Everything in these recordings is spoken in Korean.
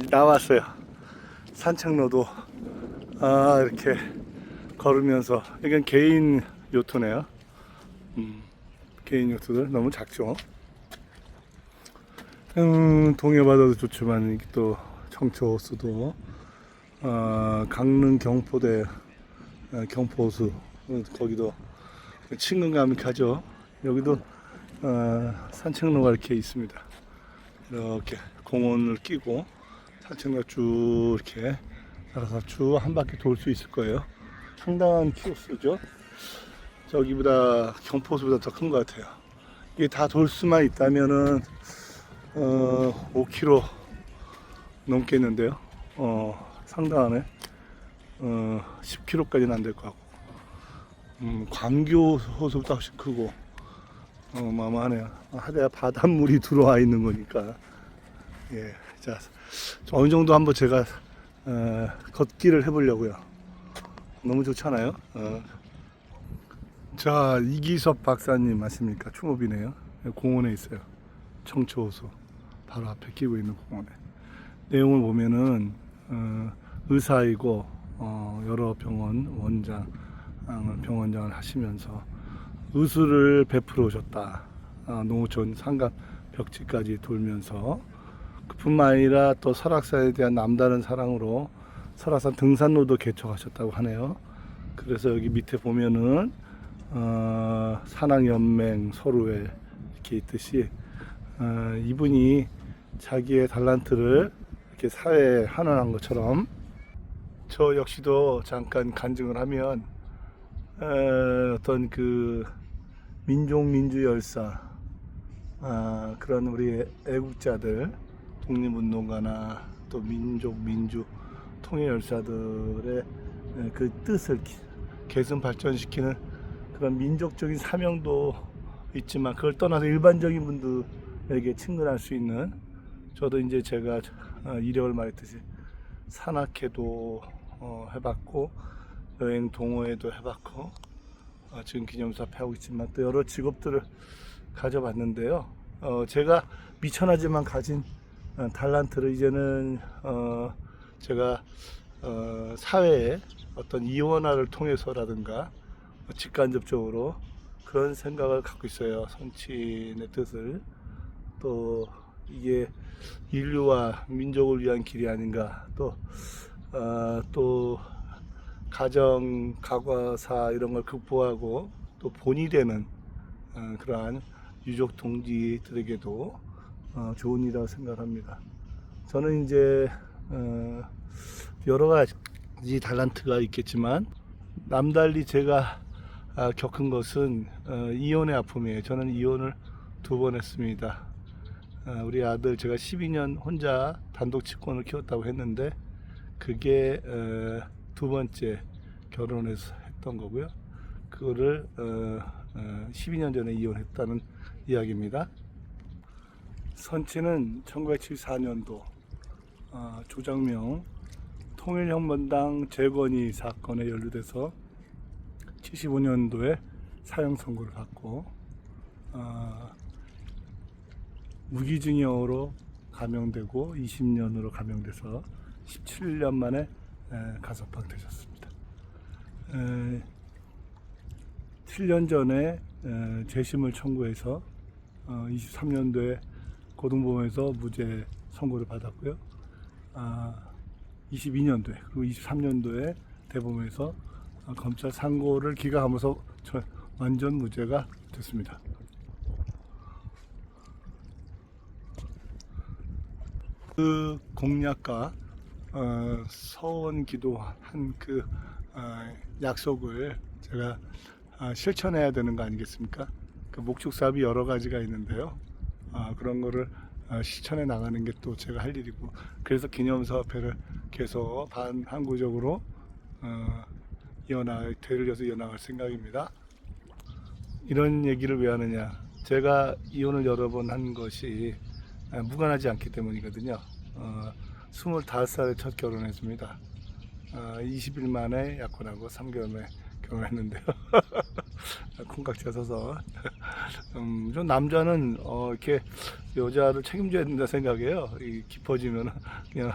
나왔어요. 산책로도 이렇게 걸으면서, 이건 개인 요트네요. 개인 요트들 너무 작죠. 동해바다도 좋지만 또 청초호수도, 강릉 경포대, 경포호수, 거기도 친근감이 가죠. 여기도 산책로가 이렇게 있습니다. 이렇게 공원을 끼고 산책로 쭉 이렇게 따라서 쭉 한 바퀴 돌 수 있을 거예요. 상당한 키로수죠. 저기보다 경포호수보다 더 큰 것 같아요. 이게 다 돌 수만 있다면은 5km 넘겠는데요. 상당하네. 10km까지는 안 될 것 같고, 광교 호수보다 훨씬 크고, 어마어마하네요. 하대야 바닷물이 들어와 있는 거니까. 예, 자, 어느 정도 한번 제가 걷기를 해보려고요. 너무 좋잖아요. 자, 이기섭 박사님 아십니까? 추모비네요. 공원에 있어요. 청초호수 바로 앞에 끼고 있는 공원에. 내용을 보면은 의사이고 여러 병원 병원장을 하시면서 의술을 베풀어 오셨다. 농어촌 산간 벽지까지 돌면서, 그뿐만 아니라 또 설악산에 대한 남다른 사랑으로 설악산 등산로도 개척하셨다고 하네요. 그래서 여기 밑에 보면은 산악연맹 서로에 이렇게 있듯이, 이분이 자기의 달란트를 이렇게 사회에 환원한 것처럼, 저 역시도 잠깐 간증을 하면, 어떤 그 민족 열사, 그런 우리 애국자들, 독립운동가나 또 민주 통일 열사들의 그 뜻을 개선 발전시키는 그런 민족적인 사명도 있지만, 그걸 떠나서 일반적인 분들에게 친근할 수 있는, 저도 이제 제가 이력을 말했듯이 산악회도 해봤고, 여행 동호회도 해봤고, 지금 기념사업회 하고 있지만 또 여러 직업들을 가져봤는데요. 제가 미천하지만 가진 달란트를 이제는 제가 사회에 어떤 이원화를 통해서라든가 직간접적으로 그런 생각을 갖고 있어요. 선친의 뜻을. 또 이게 인류와 민족을 위한 길이 아닌가. 또 가정, 가과사 이런 걸 극복하고 또 본이 되는 그러한 유족 동지들에게도 좋은 일이라고 생각합니다. 저는 이제 여러 가지 달란트가 있겠지만, 남달리 제가 겪은 것은 이혼의 아픔이에요. 저는 이혼을 2번 했습니다. 우리 아들, 제가 12년 혼자 단독 치권을 키웠다고 했는데, 그게 2번째 결혼해서 했던 거고요. 그거를 12년 전에 이혼했다는 이야기입니다. 선치는 1974년도 조정명 통일혁명당 재건의 사건에 연루돼서 75년도에 사형 선고를 받고, 무기징역으로 감형되고 20년으로 감형돼서 17년 만에 가석방 되셨습니다. 7년 전에 재심을 청구해서 23년도에 고등법원에서 무죄 선고를 받았고요. 22년도에 그리고 23년도에 대법원에서 검찰 상고를 기각하면서 완전 무죄가 됐습니다. 그 공약과 서원 기도한 그 약속을 제가 실천해야 되는 거 아니겠습니까? 그 목축 사업이 여러 가지가 있는데요. 그런 거를 실천해 나가는 게 또 제가 할 일이고, 그래서 기념사업회를 계속 반항구적으로 되돌려서 이어나갈 생각입니다. 이런 얘기를 왜 하느냐? 제가 이혼을 여러 번 한 것이 무관하지 않기 때문이거든요. 25살에 첫 결혼했습니다. 20일 만에 약혼하고 3개월 만에 결혼했는데요. 콩깍지가 서서 좀 남자는 이렇게 여자를 책임져야 된다 생각해요. 깊어지면 그냥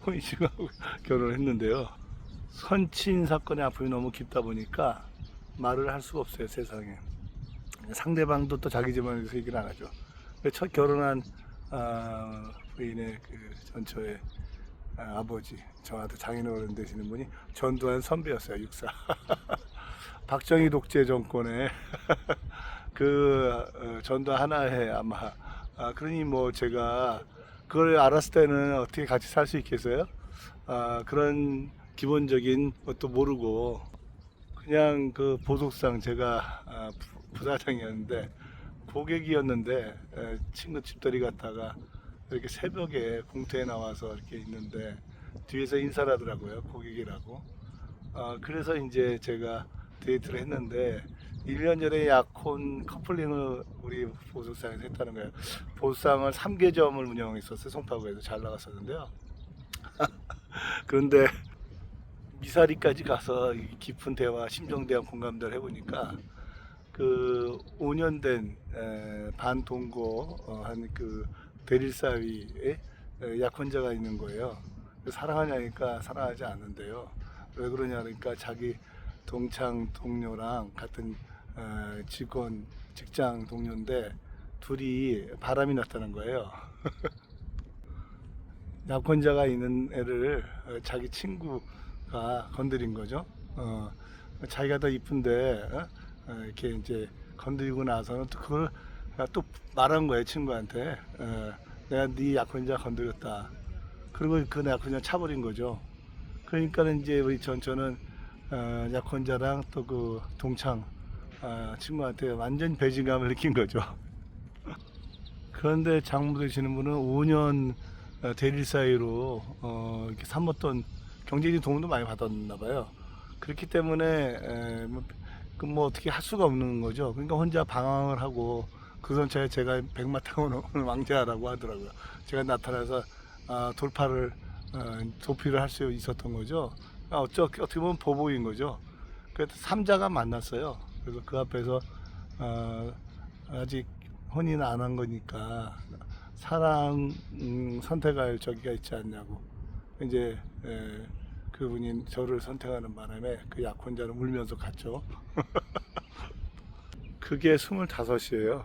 혼인신고하고 결혼했는데요. 선친 사건의 아픔이 너무 깊다 보니까 말을 할 수가 없어요, 세상에. 상대방도 또 자기 집안에 대해서 얘기를 안 하죠. 첫 결혼한 부인의 그 전처의 아버지, 저한테 장인어른 되시는 분이 전두환 선배였어요, 육사. 박정희 독재 정권에 그 전두환 하나에 아마 그러니 뭐 제가 그걸 알았을 때는 어떻게 같이 살 수 있겠어요? 그런 기본적인 것도 모르고 그냥 그 보석상 제가 부사장이었는데 고객이었는데 친구 집들이 갔다가 이렇게 새벽에 공터에 나와서 이렇게 있는데 뒤에서 인사를 하더라고요, 고객이라고. 그래서 이제 제가 데이트를 했는데 1년 전에 약혼 커플링을 우리 보석상에서 했다는 거예요. 보석상을 3개점을 운영했었어요. 송파구에서 잘 나갔었는데요. 그런데 미사리까지 가서 깊은 대화, 심정대화 공감대를 해보니까 그 5년 된 반동거 한 그 대릴 사위에 약혼자가 있는 거예요. 사랑하냐니까 사랑하지 않는데요. 왜 그러냐 그러니까 자기 동창 동료랑 같은 직원 직장 동료인데 둘이 바람이 났다는 거예요. 약혼자가 있는 애를 자기 친구가 건드린 거죠. 자기가 더 이쁜데 이렇게 이제 건드리고 나서는 또 그걸 또 말한 거예요, 친구한테. 내가 네 약혼자 건드렸다. 그리고 그 약혼자 차버린 거죠. 그러니까는 이제 우리 전처는 약혼자랑 또 그 동창 친구한테 완전 배신감을 느낀 거죠. 그런데 장모 되시는 분은 5년 대릴 사이로 이렇게 삼았던 경제적인 도움도 많이 받았나 봐요. 그렇기 때문에 뭐 어떻게 할 수가 없는 거죠. 그러니까 혼자 방황을 하고 그 전차에 제가 백마탄을 왕제하라고 하더라고요. 제가 나타나서 도피를 할 수 있었던 거죠. 어떻게 보면 보복인 거죠. 그래서 삼자가 만났어요. 그래서 그 앞에서 아직 혼인 안 한 거니까 사랑 선택할 저기가 있지 않냐고. 이제 그분이 저를 선택하는 바람에 그 약혼자는 울면서 갔죠. 그게 25이에요.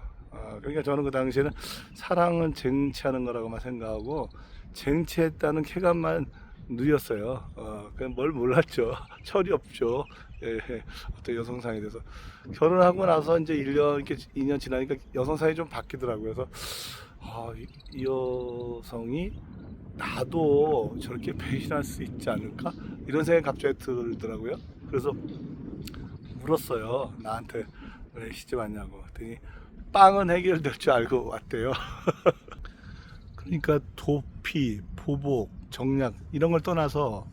그러니까 저는 그 당시에는 사랑은 쟁취하는 거라고만 생각하고 쟁취했다는 쾌감만 누렸어요. 그냥 뭘 몰랐죠. 철이 없죠. 예, 어떤 여성상에 대해서. 결혼하고 나서 이제 1년, 이렇게 2년 지나니까 여성상이 좀 바뀌더라고요. 그래서, 이 여성이 나도 저렇게 배신할 수 있지 않을까? 이런 생각이 갑자기 들더라고요. 그래서 물었어요. 나한테 왜 시집 왔냐고. 그랬더니 빵은 해결될 줄 알고 왔대요. 그러니까 도피, 보복, 정략 이런 걸 떠나서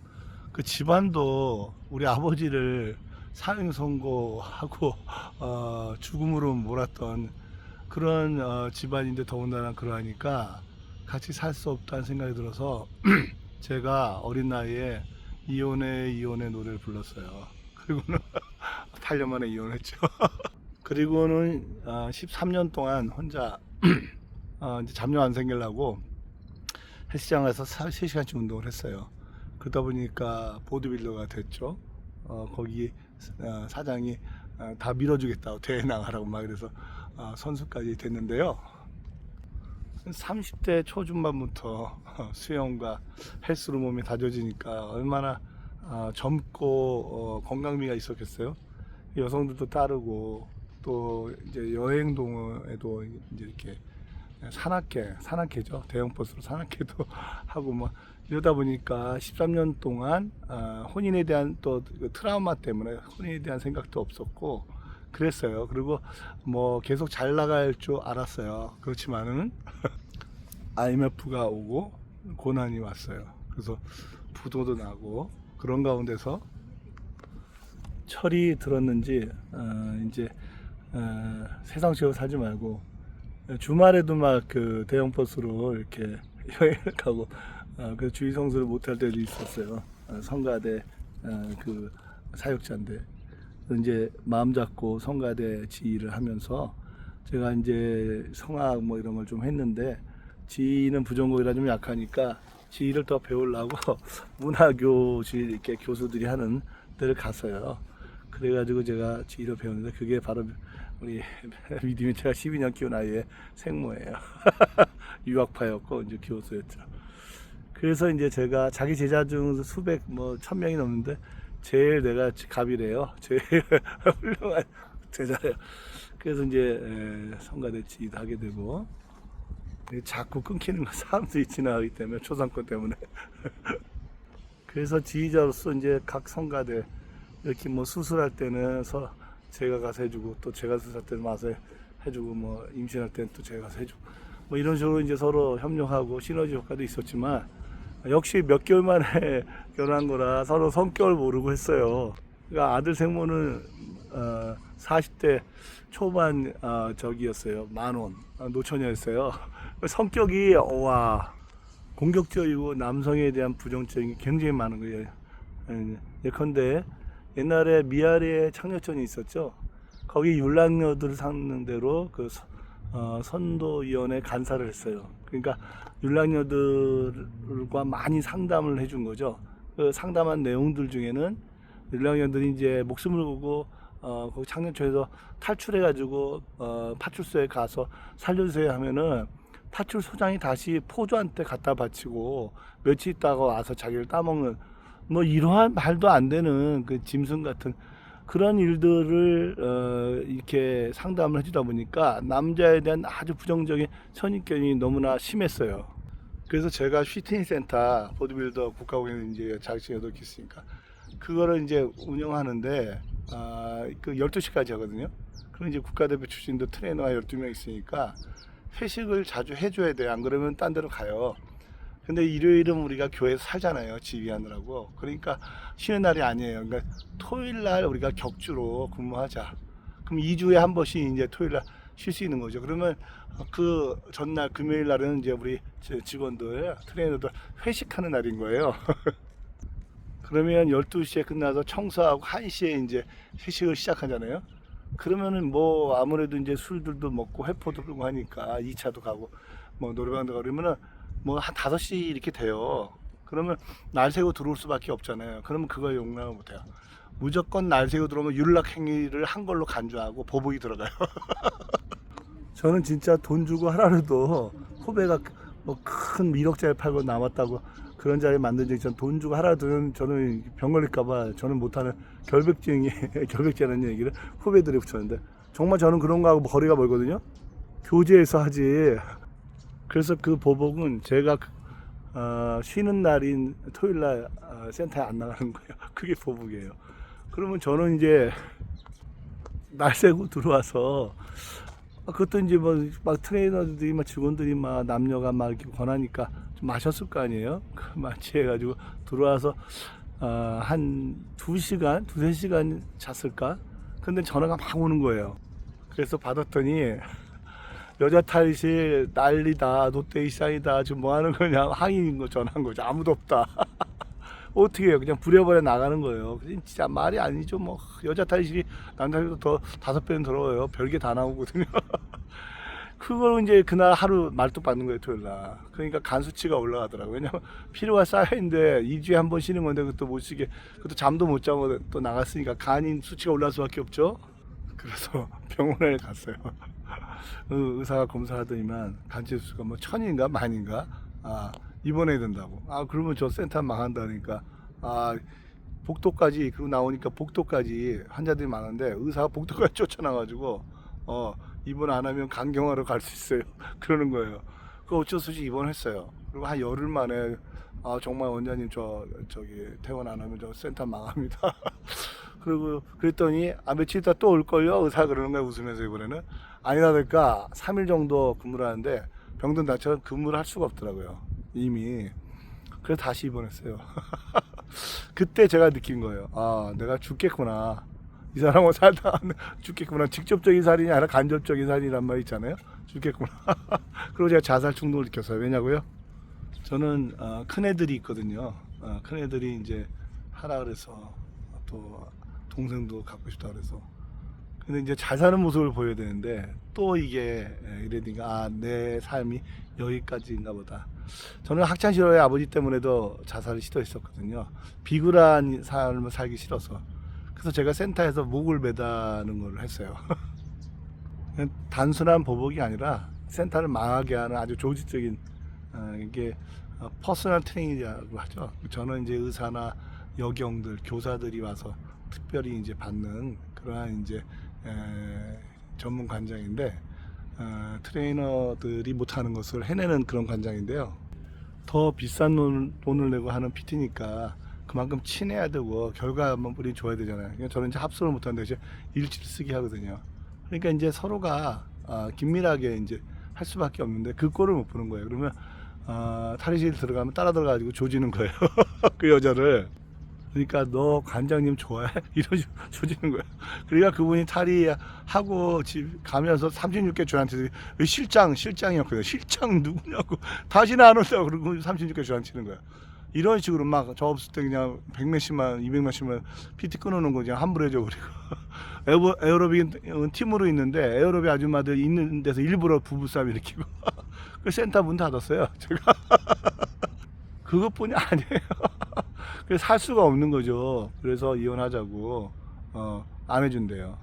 그 집안도 우리 아버지를 사형 선고하고 죽음으로 몰았던 그런 집안인데 더군다나 그러하니까 같이 살 수 없다는 생각이 들어서 제가 어린 나이에 이혼의 노래를 불렀어요. 그리고는 8년 만에 이혼했죠. 그리고는 13년 동안 혼자 이제 잡념 안 생기려고 헬스장에서 3시간씩 운동을 했어요. 그러다 보니까 보디빌더가 됐죠. 거기 사장이 다 밀어주겠다고 대회 나가라고 막 그래서 선수까지 됐는데요. 30대 초중반부터 수영과 헬스로 몸이 다져지니까 얼마나 젊고 건강미가 있었겠어요. 여성들도 따르고 또 이제 여행동에도 이제 이렇게 산악회죠. 대형 버스로 산악회도 하고 뭐 이러다 보니까 13년 동안 혼인에 대한 또 트라우마 때문에 혼인에 대한 생각도 없었고 그랬어요. 그리고 뭐 계속 잘 나갈 줄 알았어요. 그렇지만은 IMF가 오고 고난이 왔어요. 그래서 부도도 나고 그런 가운데서 철이 들었는지 이제 세상식으로 살지 말고 주말에도 막 그 대형 버스로 이렇게 여행을 가고 그 주의 성수를 못할 때도 있었어요. 성가대 그 사역자인데 이제 마음 잡고 성가대 지휘를 하면서 제가 이제 성악 뭐 이런 걸 좀 했는데 지휘는 부전공이라 좀 약하니까 지휘를 더 배우려고 문화교실 이렇게 교수들이 하는 데를 갔어요. 그래가지고 제가 지휘를 배웠는데 그게 바로 우리 믿음이 제가 12년 키운 아이의 생모예요. 유학파였고 이제 교수였죠. 그래서 이제 제가 자기 제자 중 수백 뭐 1000명이 넘는데 제일 내가 갑이래요. 제일 훌륭한 제자래요. 그래서 이제 성가대 지휘도 하게 되고 자꾸 끊기는 거 사람들이 지나가기 때문에 초상권 때문에 그래서 지휘자로서 이제 각 성가대 이렇게 뭐 수술할 때는 제가 가서 해주고 또 제가 수술할 때는 와서 해주고 뭐 임신할 때는 또 제가 가서 해주고 뭐 이런 식으로 이제 서로 협력하고 시너지 효과도 있었지만 역시 몇 개월 만에 결혼한 거라 서로 성격을 모르고 했어요. 그러니까 아들 생모는 40대 초반 저기였어요. 만원 노처녀였어요. 성격이 와 공격적이고 남성에 대한 부정적인 게 굉장히 많은 거예요. 예컨대 옛날에 미아리에 창녀촌이 있었죠. 거기 율락녀들을 상는 대로 그 선도위원회 간사를 했어요. 그러니까 율락녀들과 많이 상담을 해준 거죠. 그 상담한 내용들 중에는 율락녀들이 이제 목숨을 걸고 거기 창녀촌에서 탈출해가지고 파출소에 가서 살려주세요 하면은 파출소장이 다시 포조한테 갖다 바치고 며칠 있다가 와서 자기를 따먹는 뭐 이러한 말도 안 되는 그 짐승 같은 그런 일들을 이렇게 상담을 해주다 보니까 남자에 대한 아주 부정적인 선입견이 너무나 심했어요. 그래서 제가 슈팅 센터 보디빌더 국가공인 이제 자격증 8개 있으니까 그거를 이제 운영하는데 그 12시까지 하거든요. 그럼 이제 국가대표 출신도 트레이너가 12명 있으니까 회식을 자주 해줘야 돼요. 안 그러면 딴 데로 가요. 근데 일요일은 우리가 교회에서 살잖아요. 지휘하느라고. 그러니까 쉬는 날이 아니에요. 그러니까 토요일 날 우리가 격주로 근무하자. 그럼 2주에 한 번씩 이제 토요일 날 쉴 수 있는 거죠. 그러면 그 전날 금요일 날은 이제 우리 직원들, 트레이너들 회식하는 날인 거예요. 그러면 12시에 끝나서 청소하고 1시에 이제 회식을 시작하잖아요. 그러면은 뭐 아무래도 이제 술들도 먹고 회포도 불고 하니까 2차도 가고 뭐 노래방도 가고 그러면은 뭐 한 5시 이렇게 돼요. 그러면 날 새고 들어올 수밖에 없잖아요. 그러면 그걸 용납을 못해요. 무조건 날 새고 들어오면 윤락행위를 한 걸로 간주하고 보복이 들어가요. 저는 진짜 돈 주고 하라도 후배가 뭐 큰 1억짜리 팔고 남았다고 그런 자리 만든 적이 있잖아요. 돈 주고 하라도 저는 병 걸릴까봐 저는 못하는 결백제라는 얘기를 후배들이 붙였는데 정말 저는 그런 거하고 거리가 멀거든요. 교제에서 하지. 그래서 그 보복은 제가 쉬는 날인 토요일날 센터에 안 나가는 거예요. 그게 보복이에요. 그러면 저는 이제 날 새고 들어와서 그것도 이제 뭐 막 트레이너들이 막 직원들이 막 남녀가 막 이렇게 권하니까 좀 마셨을 거 아니에요. 그 마취해가지고 들어와서 한 2시간, 3시간 잤을까? 근데 전화가 막 오는 거예요. 그래서 받았더니 여자 탈의실 난리다, 롯데이상이다, 지금 뭐 하는 거냐, 항의인 거 전화한 거죠. 아무도 없다. 어떻게 해요? 그냥 부려버려 나가는 거예요. 진짜 말이 아니죠. 뭐 여자 탈의실이 남자들도 더 5배는 더러워요. 별게 다 나오거든요. 그걸 이제 그날 하루 말뚝 받는 거예요, 토요일 날. 그러니까 간 수치가 올라가더라고요. 왜냐면 피로가 쌓여있는데 2주에 한 번 쉬는 건데 그것도 못 쉬게, 그것도 잠도 못 자고 또 나갔으니까 간인 수치가 올라갈 수밖에 없죠. 그래서 병원에 갔어요. 의사가 검사하더니만 간치수가 뭐 1000인가 만인가 입원해야 된다고. 그러면 저 센터 망한다니까. 복도까지, 그리고 나오니까 복도까지 환자들이 많은데 의사가 복도까지 쫓아나가지고 입원 안 하면 간경화로 갈 수 있어요. 그러는 거예요. 그 어쩔 수 없이 입원했어요. 그리고 한 열흘 만에 정말 원장님 저기 퇴원 안 하면 저 센터 망합니다. 그리고 그랬더니 며칠 있다 또 올걸요? 의사 그러는 거야, 웃으면서. 이번에는 아니나 될까 3일 정도 근무를 하는데 병든 나처럼 근무를 할 수가 없더라고요, 이미. 그래서 다시 입원했어요. 그때 제가 느낀 거예요. 내가 죽겠구나. 이 사람하고 살다 죽겠구나. 직접적인 살인이 아니라 간접적인 살인이란 말 있잖아요. 죽겠구나. 그리고 제가 자살 충동을 느꼈어요. 왜냐고요? 저는 큰 애들이 있거든요. 큰 애들이 이제 하라 그래서 또 동생도 갖고 싶다 그래서 근데 이제 잘 사는 모습을 보여야 되는데 또 이게 이러니까 내 삶이 여기까지인가 보다. 저는 학창 시절에 아버지 때문에도 자살을 시도했었거든요. 비굴한 삶을 살기 싫어서. 그래서 제가 센터에서 목을 매다는 걸 했어요. 단순한 보복이 아니라 센터를 망하게 하는 아주 조직적인 이게 퍼스널 트레이닝이라고 하죠. 저는 이제 의사나 여경들, 교사들이 와서 특별히 이제 받는 그러한 이제 전문 관장인데 트레이너들이 못하는 것을 해내는 그런 관장인데요. 더 비싼 돈을 내고 하는 PT니까 그만큼 친해야 되고 결과물이 좋아야 되잖아요. 그러니까 저는 이제 합수를 못하는데 이제 일지를 쓰게 하거든요. 그러니까 이제 서로가 긴밀하게 이제 할 수밖에 없는데 그 꼴을 못 보는 거예요. 그러면 탈의실 들어가면 따라 들어가지고 조지는 거예요. 그 여자를. 그러니까 너 관장님 좋아해? 이런 식으로 조지는 거예요. 그러니까 그분이 탈의하고 집 가면서 36개 조한테 실장이었거든요. 실장 누구냐고 다시는 안 온다고 그러고 36개 조한치는 거예요. 이런 식으로 막 저 없을 때 그냥 100몇십만 200몇십만 PT 끊어놓은 거 그냥 환불 해줘 버리고 에어로빅은 팀으로 있는데 에어로빅 아줌마들 있는 데서 일부러 부부싸움 일으키고 그 센터 문 닫았어요 제가. 그것뿐이 아니에요. 그래서 살 수가 없는 거죠. 그래서 이혼하자고 안 해준대요.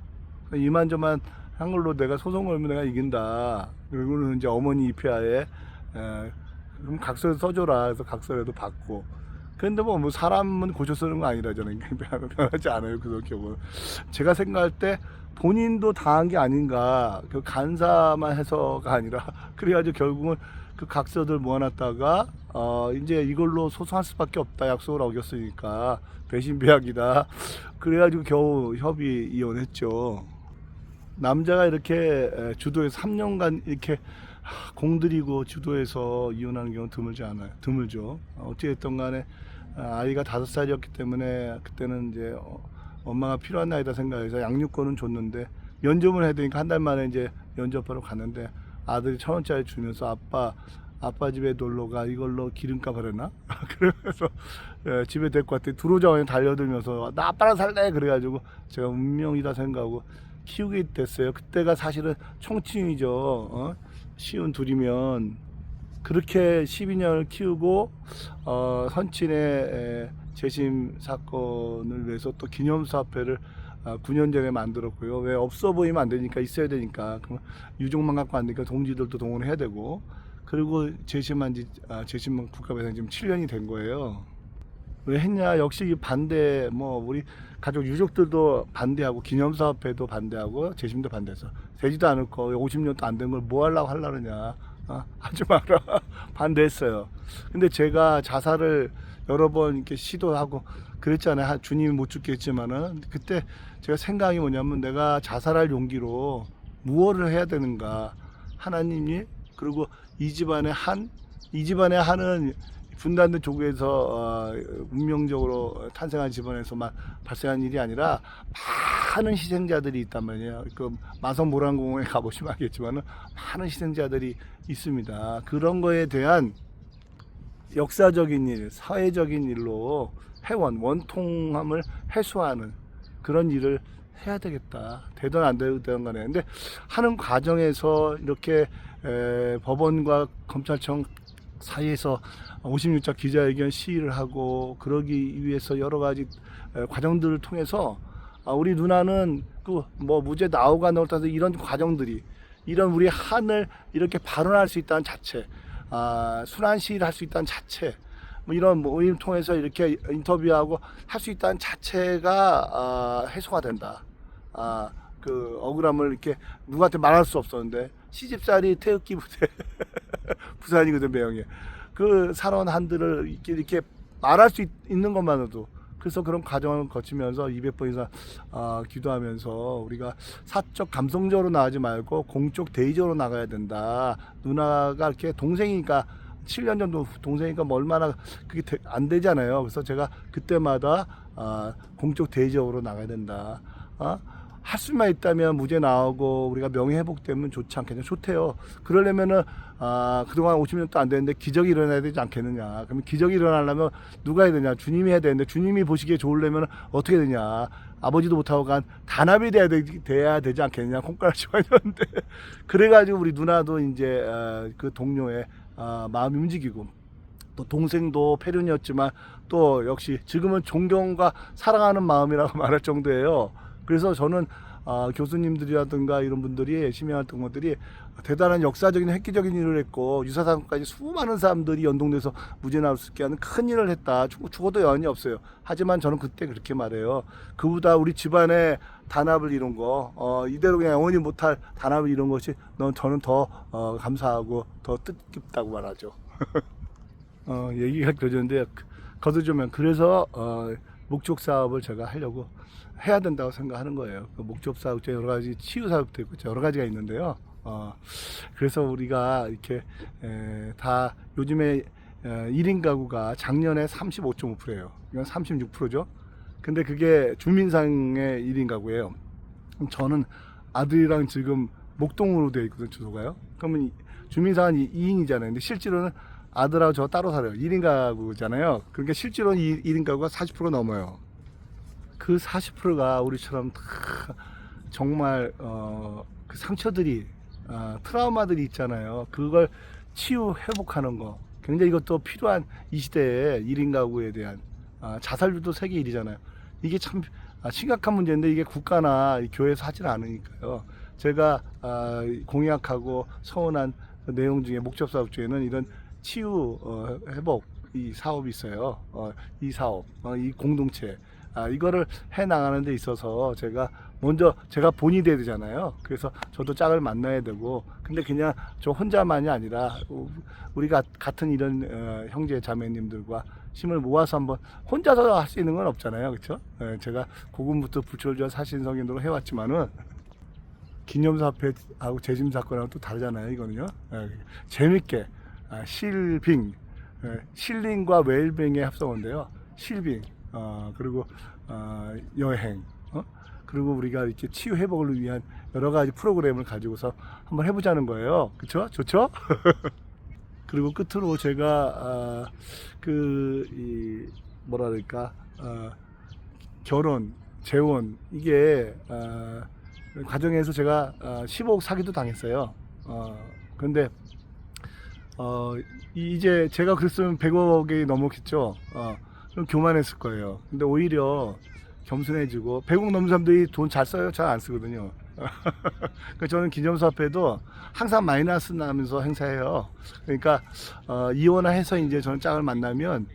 이만저만 한 걸로 내가 소송 걸면 내가 이긴다. 그리고는 이제 어머니 입회하에 그럼 각서 써줘라. 그래서 각서라도 받고. 그런데 뭐 사람은 고쳐 쓰는 거 아니라잖아요. 변하지 않아요. 그 성격은. 제가 생각할 때 본인도 당한 게 아닌가. 그 간사만 해서가 아니라 그래가지고 결국은 그 각서들 모아놨다가 이제 이걸로 소송할 수밖에 없다. 약속을 어겼으니까 배신배약이다. 그래가지고 겨우 협의 이혼했죠. 남자가 이렇게 주도해서 3년간 이렇게 공들이고 주도해서 이혼하는 경우는 드물죠. 어찌됐든 간에 아이가 5살이었기 때문에 그때는 이제 엄마가 필요한 나이다 생각해서 양육권은 줬는데 면접을 해야 되니까 한 달 만에 이제 면접하러 갔는데 아들이 1,000원짜리 주면서 아빠 집에 놀러가 이걸로 기름값 하려나? 그러면서 집에 데리고 왔더니 들어오자마자 달려들면서 나 아빠랑 살래 그래가지고 제가 운명이다 생각하고 키우게 됐어요. 그때가 사실은 총칭이죠. 시운 둘이면 그렇게 12년을 키우고 선친의 재심 사건을 위해서 또 기념사업회를 9년 전에 만들었고요. 왜 없어 보이면 안 되니까 있어야 되니까 그럼 유족만 갖고 안 되니까 동지들도 동원해야 되고 그리고 재심한 국가배상 지금 7년이 된 거예요. 왜 했냐? 역시 반대 우리 가족 유족들도 반대하고 기념사업회도 반대하고 재심도 반대해서 되지도 않을 거 50년도 안 된 걸 뭐 하려고 하려느냐 하지 마라 반대했어요. 근데 제가 자살을 여러 번 이렇게 시도하고 그랬잖아요. 주님이 못 죽겠지만은 그때 제가 생각이 뭐냐면 내가 자살할 용기로 무엇을 해야 되는가. 하나님이 그리고 이 집안의 한은 분단된 조국에서 운명적으로 탄생한 집안에서만 발생한 일이 아니라 많은 희생자들이 있단 말이에요. 그 마성 모란공원에 가보시면 알겠지만은 많은 희생자들이 있습니다. 그런 거에 대한 역사적인 일, 사회적인 일로 원통함을 해소하는 그런 일을 해야 되겠다. 되든 안 되든 간에. 근데 하는 과정에서 이렇게 법원과 검찰청 사이에서 56자 기자회견 시위를 하고 그러기 위해서 여러 가지 과정들을 통해서 우리 누나는 그 무죄 나오고 안 나오고 이런 과정들이 이런 우리 한을 이렇게 발언할 수 있다는 자체, 순환 시위를 할 수 있다는 자체, 이런 모임 통해서 이렇게 인터뷰하고 할 수 있다는 자체가 해소가 된다. 그 억울함을 이렇게 누구한테 말할 수 없었는데 시집살이 태극기 부대 부산이거든 매형이 그 살아온 한들을 이렇게 말할 수 있는 것만으로도 그래서 그런 과정을 거치면서 200번 이상 기도하면서 우리가 사적 감성적으로 나가지 말고 공적 대의적으로 나가야 된다. 누나가 이렇게 동생이니까 7년 정도 동생이니까 얼마나 그게 안 되잖아요. 그래서 제가 그때마다 공적 대의적으로 나가야 된다. 할 수만 있다면 무죄 나오고 우리가 명예회복되면 좋지 않겠냐. 좋대요. 그러려면은 그동안 50년도 안 됐는데 기적이 일어나야 되지 않겠느냐. 그러면 기적이 일어나려면 누가 해야 되냐. 주님이 해야 되는데 주님이 보시기에 좋으려면 어떻게 되냐. 아버지도 못하고 간 단합이 돼야 되지 않겠느냐. 콩가락지 마셨는데 그래가지고 우리 누나도 이제 그 동료의 마음이 움직이고, 또 동생도 폐륜이었지만 또 역시 지금은 존경과 사랑하는 마음이라고 말할 정도예요. 그래서 저는 교수님들이라든가 이런 분들이 열심히 했던 것들이 대단한 역사적인 획기적인 일을 했고, 유사사건까지 수많은 사람들이 연동돼서 무죄 나올 수 있게 하는 큰 일을 했다. 죽어도 여한이 없어요. 하지만 저는 그때 그렇게 말해요. 그보다 우리 집안의 단합을 이룬 거, 이대로 그냥 영원히 못할 단합을 이룬 것이 저는 더 감사하고 더 뜻깊다고 말하죠. 얘기가 길어졌는데 거두자면, 그래서 목적 사업을 제가 하려고 해야 된다고 생각하는 거예요. 그 목적 사업 중에 여러 가지 치유 사업도 있고 여러 가지가 있는데요. 그래서 우리가 이렇게 다 요즘에 1인 가구가 작년에 35.5%예요. 이건 36%죠. 근데 그게 주민상의 1인 가구예요. 저는 아들이랑 지금 목동으로 되어 있거든요, 주소가요. 그러면 주민상은 2인이잖아요. 근데 실제로는 아들하고 저 따로 살아요. 1인 가구잖아요. 그러니까 실제로는 1인 가구가 40% 넘어요. 그 40%가 우리처럼 정말 그 상처들이 트라우마들이 있잖아요. 그걸 치유 회복하는 거, 굉장히 이것도 필요한 이 시대에 1인 가구에 대한 자살률도 세계 1위잖아요. 이게 참 심각한 문제인데 이게 국가나 교회에서 하지는 않으니까요. 제가 공약하고 서원한 내용 중에 목적 사업 중에는 이런 치유 회복 이 사업이 있어요. 이 사업, 이 공동체, 이거를 해 나가는 데 있어서 제가 먼저 제가 본이 돼야 되잖아요. 그래서 저도 짝을 만나야 되고, 근데 그냥 저 혼자만이 아니라 우리가 같은 이런 형제 자매님들과 힘을 모아서 한번 혼자서 할 수 있는 건 없잖아요. 그렇죠? 제가 고군부터 불철주야 사신성인으로 해왔지만은 기념사업하고 재심 사건하고 또 다르잖아요. 이거는요. 재밌게 실빙, 실링과 웰빙의 합성어인데요. 실빙, 그리고 여행, 그리고 우리가 이렇게 치유 회복을 위한 여러 가지 프로그램을 가지고서 한번 해보자는 거예요. 그렇죠? 좋죠? 그리고 끝으로 제가 뭐라 그럴까, 결혼, 재혼, 이게 과정에서 제가 15억 사기도 당했어요. 근데 이제 제가 그랬으면 100억이 넘었겠죠. 그럼 교만했을 거예요. 근데 오히려 겸손해지고, 100억 넘는 사람들이 돈 잘 써요? 잘 안 쓰거든요. 그러니까 저는 기념사업회도 항상 마이너스 나면서 행사해요. 그러니까 이혼해서 이제 저는 짝을 만나면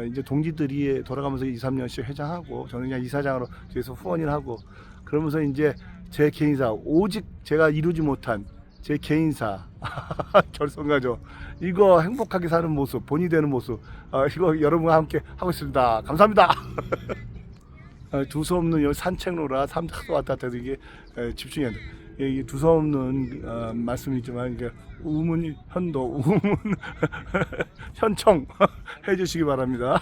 이제 동지들이 돌아가면서 2, 3년씩 회장하고, 저는 그냥 이사장으로 뒤에서 후원을 하고, 그러면서 이제 제 개인사, 오직 제가 이루지 못한 제 개인사 결성가죠. 이거 행복하게 사는 모습, 본이 되는 모습, 이거 여러분과 함께 하고 있습니다. 감사합니다. 두서없는 여기 산책로라 사람들 왔다 갔다 해도 이게 집중해야 돼. 이게 두서없는 말씀이지만 이게 우문 현도, 우문 현청 해주시기 바랍니다.